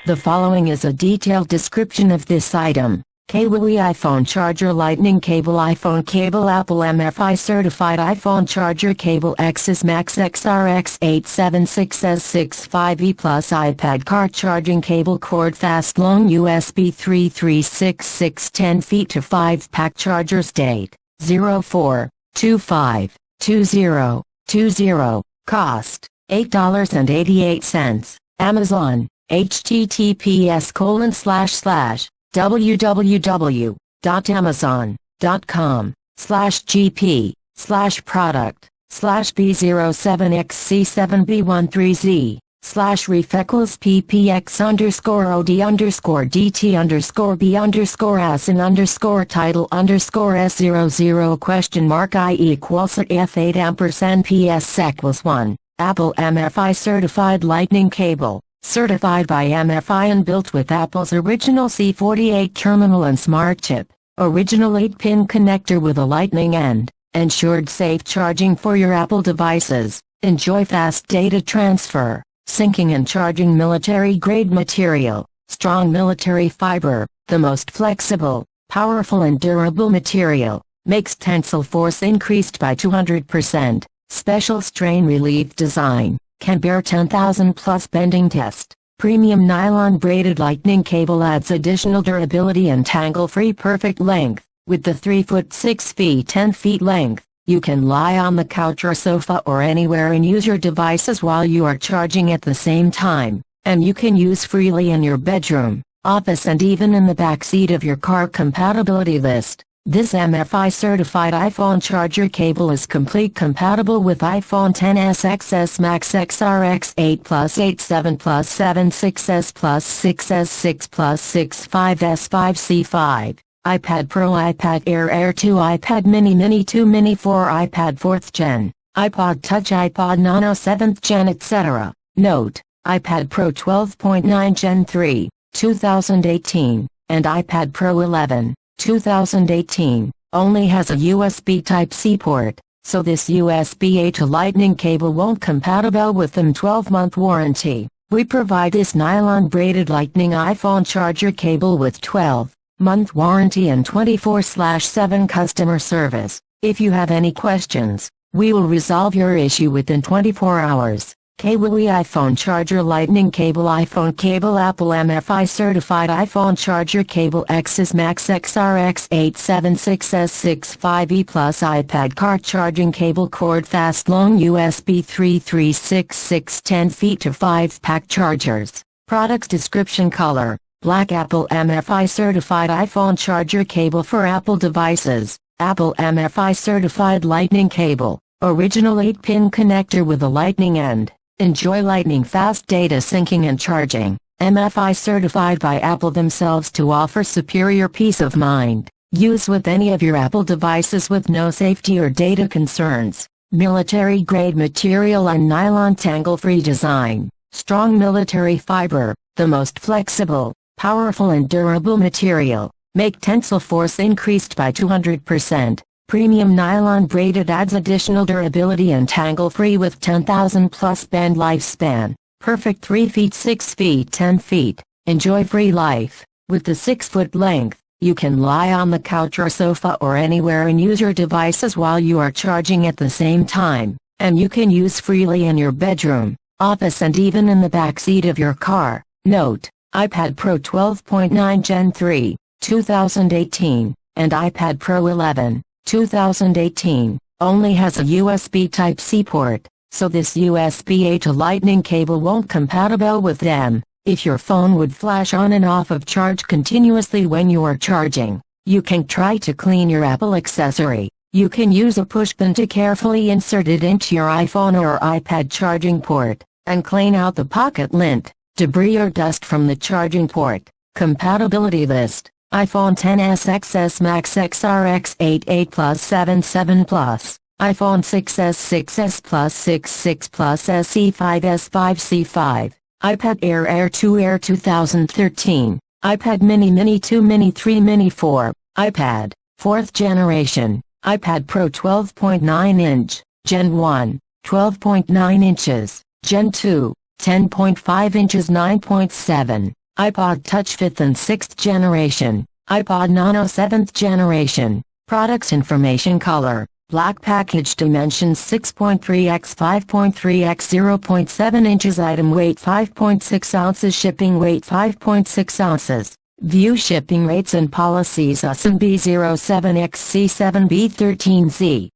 The following is a detailed description of this item. KAIWEI iPhone Charger Lightning Cable iPhone Cable Apple MFi Certified iPhone Charger Cable XS Max XRX876S65E Plus iPad Card Charging Cable Cord Fast Long USB 3366 10 feet to 5 pack Chargers Date 04/25/20/20 Cost $8.88 Amazon https://www.amazon.com/GP/_OD_G_T_F8 Apple MFi Certified Lightning Cable, certified by MFi and built with Apple's original C48 terminal and smart chip, original 8-pin connector with a lightning end, ensured safe charging for your Apple devices. Enjoy fast data transfer, syncing and charging. Military-grade material, strong military fiber, the most flexible, powerful and durable material, makes tensile force increased by 200%. Special strain relief design, can bear 10,000 plus bending test. Premium nylon braided lightning cable adds additional durability and tangle-free perfect length. With the 3 foot 6 feet 10 feet length, you can lie on the couch or sofa or anywhere and use your devices while you are charging at the same time, and you can use freely in your bedroom, office and even in the back seat of your car. Compatibility list. This MFi certified iPhone charger cable is complete compatible with iPhone XS XS Max XRX8 Plus 87 Plus 7 6S Plus 6S 6 Plus 6 5S 5C5, iPad Pro, iPad Air 2, iPad Mini 2, Mini 4, iPad 4th Gen, iPod Touch, iPod Nano 7th Gen etc. Note, iPad Pro 12.9 Gen 3, 2018, and iPad Pro 11. 2018, only has a USB Type-C port, so this USB-A to Lightning cable won't compatible with them. 12-month warranty. We provide this nylon braided Lightning iPhone charger cable with 12-month warranty and 24/7 customer service. If you have any questions, we will resolve your issue within 24 hours. KAIWEI iPhone Charger Lightning Cable iPhone Cable Apple MFi Certified iPhone Charger Cable XS Max XRX876S65E Plus iPad Card Charging Cable Cord Fast Long USB 3366 10 feet to 5 pack Chargers. Products description: color, black. Apple MFi Certified iPhone Charger Cable for Apple devices. Apple MFi Certified Lightning Cable, original 8-pin connector with a lightning end. Enjoy lightning fast data syncing and charging. MFi certified by Apple themselves to offer superior peace of mind. Use with any of your Apple devices with no safety or data concerns. Military grade material and nylon tangle-free design. Strong military fiber, the most flexible, powerful and durable material. Make tensile force increased by 200%. Premium nylon braided adds additional durability and tangle-free with 10,000 plus bend lifespan. Perfect 3 feet 6 feet 10 feet. Enjoy free life. With the 6 foot length, you can lie on the couch or sofa or anywhere and use your devices while you are charging at the same time, and you can use freely in your bedroom, office and even in the back seat of your car. Note, iPad Pro 12.9 Gen 3, 2018, and iPad Pro 11. 2018, only has a USB Type-C port, so this USB-A to Lightning cable won't compatible with them. If your phone would flash on and off of charge continuously when you are charging, you can try to clean your Apple accessory. You can use a push pin to carefully insert it into your iPhone or iPad charging port, and clean out the pocket lint, debris or dust from the charging port. Compatibility list. iPhone XS XS Max XRX88 Plus 77 Plus, iPhone 6s 6s Plus 6 Plus SE5s 5C5, iPad Air 2 2013, iPad Mini 2 Mini 3 Mini 4, iPad, 4th generation, iPad Pro 12.9 inch, Gen 1, 12.9 inches, Gen 2, 10.5 inches 9.7, iPod Touch 5th and 6th generation, iPod Nano 7th generation. Products information: color, black, package dimensions 6.3 x 5.3 x 0.7 inches, item weight 5.6 ounces, shipping weight 5.6 ounces. View shipping rates and policies: USMB 07XC7B13Z.